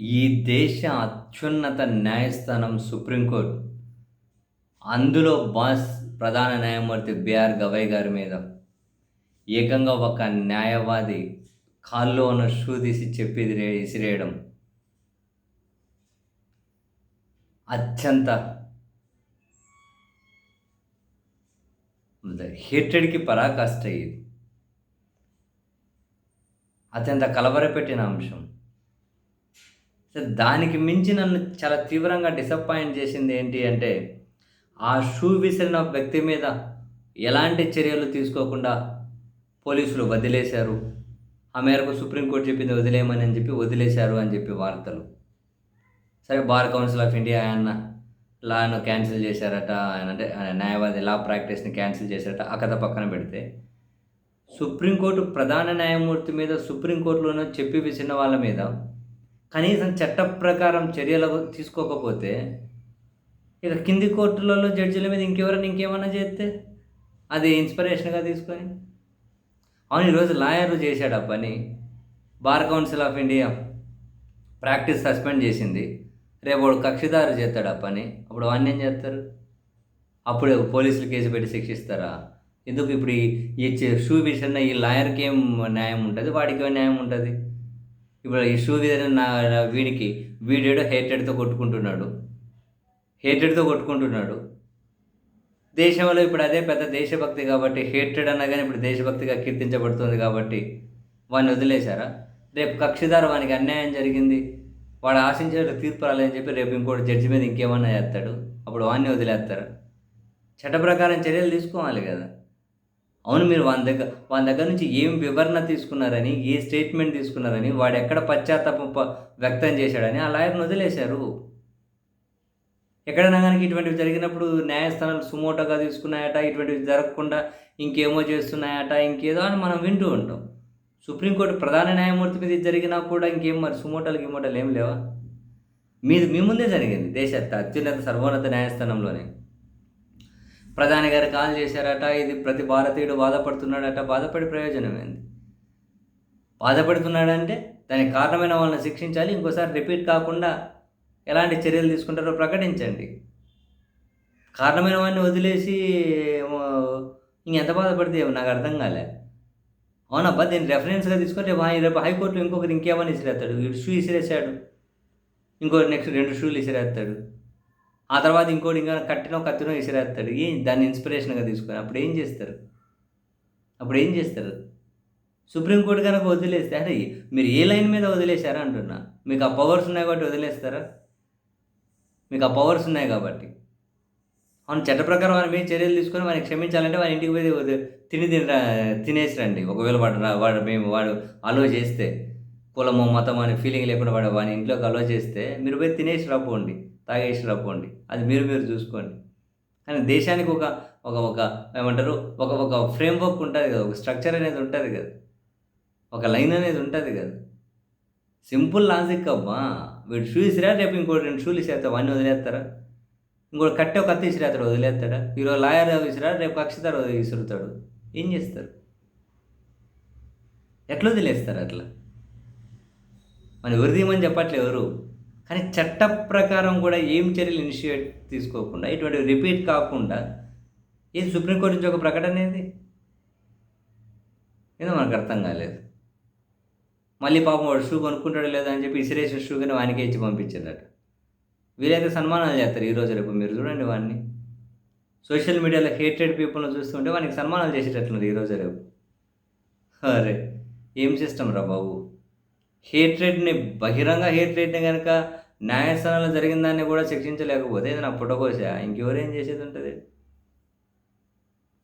ఈ దేశ అత్యున్నత న్యాయస్థానం సుప్రీంకోర్టు. అందులో ప్రధాన న్యాయమూర్తి బిఆర్ గవై గారి మీద ఏకంగా ఒక న్యాయవాది కాల్లో ఉన్న షూ తీసి చెప్పి ఇసిరేయడం అత్యంత హేటెడ్‌కి పరాకాష్ట ఇది. అత్యంత కలవరపెట్టిన అంశం. దానికి మించి నన్ను చాలా తీవ్రంగా డిసప్పాయింట్ చేసింది ఏంటి అంటే, ఆ షూ విసిరిన వ్యక్తి మీద ఎలాంటి చర్యలు తీసుకోకుండా పోలీసులు వదిలేశారు. ఆ మేరకు సుప్రీంకోర్టు చెప్పింది వదిలేయమని అని చెప్పి వదిలేశారు అని చెప్పి వార్తలు. సరే, బార్ కౌన్సిల్ ఆఫ్ ఇండియా ఆయన లాను క్యాన్సిల్ చేశారట. అంటే న్యాయవాది లా ప్రాక్టీస్‌ని క్యాన్సిల్ చేశారట. ఆ కథ పక్కన పెడితే, సుప్రీంకోర్టు ప్రధాన న్యాయమూర్తి మీద సుప్రీంకోర్టులోనే చెప్పి విసిరిన వాళ్ళ మీద కనీసం చట్ట ప్రకారం చర్యలు తీసుకోకపోతే, ఇక కింది కోర్టులలో జడ్జిల మీద ఇంకేమన్నా చేస్తే అది ఇన్స్పిరేషన్‌గా తీసుకొని, అవును, ఈరోజు లాయరు చేశాడు ఆ పని. Bar council of India practice suspend చేసింది. రేపు వాడు కక్షిదారు చేస్తాడు ఆ పని. అప్పుడు వాడిని ఏం చేస్తారు? అప్పుడు పోలీసులు కేసు పెట్టి శిక్షిస్తారా? ఎందుకు ఇప్పుడు ఈ షూ విషయంలో ఈ లాయర్‌కి ఏం న్యాయం ఉంటది? వాడికి ఏం న్యాయం ఉంటది? ఇప్పుడు ఈ షూ విషయంలో వీడేడో హేటెడ్‌తో కొట్టుకుంటున్నాడు. దేశంలో ఇప్పుడు అదే పెద్ద దేశభక్తి కాబట్టి, హేటెడ్ అనగానే ఇప్పుడు దేశభక్తిగా కీర్తించబడుతుంది కాబట్టి వాడిని వదిలేశారా? రేపు కక్షిదారు వానికి అన్యాయం జరిగింది, వాడు ఆశించిన తీర్పు రాలేదని చెప్పి రేపు ఇంకోటి జడ్జి మీద ఇంకేమన్నా చేస్తాడు. అప్పుడు వాడిని వదిలేస్తారా? చట్ట ప్రకారం చర్యలు తీసుకోవాలి కదా! అవును, మీరు వాని దగ్గర నుంచి ఏం వివరణ తీసుకున్నారని, ఏ స్టేట్మెంట్ తీసుకున్నారని, వాడెక్కడ పశ్చాత్తాపం వ్యక్తం చేశాడని ఆ లాయర్‌ని వదిలేశారు. ఎక్కడైనా గనక ఇటువంటివి జరిగినప్పుడు న్యాయస్థానాలు సుమోటోగా తీసుకున్నాయట, ఇటువంటివి జరగకుండా ఇంకేమో చేస్తున్నాయట, ఇంకేదో అని మనం వింటూ ఉంటాం. సుప్రీంకోర్టు ప్రధాన న్యాయమూర్తి మీద ఇది జరిగినా కూడా ఇంకేం మరి గిమోటాలు ఏం లేవా? మీ ముందే జరిగింది. దేశ అత్యున్నత సర్వోన్నత న్యాయస్థానంలోనే. ప్రధాని గారు కాల్ చేశారట, ఇది ప్రతి భారతీయుడు బాధపడుతున్నాడట. బాధపడి ప్రయోజనం ఏంది? బాధపడుతున్నాడంటే దానికి కారణమైన వాళ్ళని శిక్షించాలి. ఇంకోసారి రిపీట్ కాకుండా ఎలాంటి చర్యలు తీసుకుంటారో ప్రకటించండి. కారణమైన వాడిని వదిలేసి ఇంకెంత బాధపడితే నాకు అర్థం కాలే. అవునబ్బా, దీన్ని రెఫరెన్స్‌గా తీసుకొని రేపు హైకోర్టులో ఇంకొకరు ఇంకేమని ఇసిరేస్తాడు. వీడు షూ ఇసిరేసాడు, ఇంకోటి నెక్స్ట్ 2 షూలు ఇసిరేస్తాడు. ఆ తర్వాత ఇంకోటి ఇంకా కత్తినో ఇసిరేస్తాడు. దాన్ని ఇన్స్పిరేషన్‌గా తీసుకొని అప్పుడు ఏం చేస్తారు? సుప్రీంకోర్టు కనుక వదిలేస్తే, అరే మీరు ఏ లైన్ మీద వదిలేశారా అంటున్నా. మీకు ఆ పవర్స్ ఉన్నాయి కాబట్టి వదిలేస్తారా? మీకు ఆ పవర్స్ ఉన్నాయి కాబట్టి. అవును, చట్ట ప్రకారం వాని మీద చర్యలు తీసుకొని వాడిని క్షమించాలంటే వాని ఇంటికి పోయి తినేసి రండి. ఒకవేళ వాడు అలో చేస్తే, కులమో, మతమో అనే ఫీలింగ్ లేకుండా వాని ఇంట్లోకి అలో చేస్తే మీరు పోయి తినేసి రాపోండి, తాగేసి రాపోండి. అది మీరు చూసుకోండి. కానీ దేశానికి ఒక ఒక ఒక ఏమంటారు, ఒక ఫ్రేమ్‌వర్క్ ఉంటుంది కదా! ఒక స్ట్రక్చర్ అనేది ఉంటుంది కదా! ఒక లైన్ అనేది ఉంటుంది కదా! సింపుల్ లాజిక్ అబ్బా! వీడు షూ ఇసిరాడు, రేపు ఇంకో 2 షూలు ఇసిరేత్తారు. వాడిని వదిలేస్తారా? ఇంకోటి కత్తి ఇసిరేస్తాడు, వదిలేస్తాడా? ఈరోజు లాయర్ విసిరాడు, రేపు కక్షిదారు విసురుతాడు. ఏం చేస్తారు? ఎట్లా వదిలేస్తారు అట్లా? మనం ఉరిదీయమని చెప్పట్లే ఎవరు. కానీ చట్ట ప్రకారం కూడా ఏం చర్యలు ఇనిషియేట్ తీసుకోకుండా, ఇటువంటివి రిపీట్ కాకుండా ఏది సుప్రీంకోర్టు నుంచి ఒక ప్రకటన ఏది? ఏదో మనకు అర్థం కాలేదు. మళ్ళీ పాపం వాడు షూ కొనుక్కుంటాడో లేదో అని చెప్పి ఇసిరేసిన షూ కానీ వానికే ఇచ్చి పంపించిందట. వీలైతే సన్మానాలు చేస్తారు ఈరోజు రేపు. మీరు చూడండి వాడిని సోషల్ మీడియాలో హేటెడ్ పీపుల్ని చూస్తుంటే వానికి సన్మానాలు చేసేటట్లుంది ఈరోజు రేపు. అరే, ఏం సిస్టమ్ రా బాబు! బహిరంగ హేట్రెడ్ని కనుక న్యాయస్థానంలో జరిగిన దాన్ని కూడా శిక్షించలేకపోతే ఏదైనా పుట్టకోసా ఇంకెవరేం చేసేది ఉంటుంది?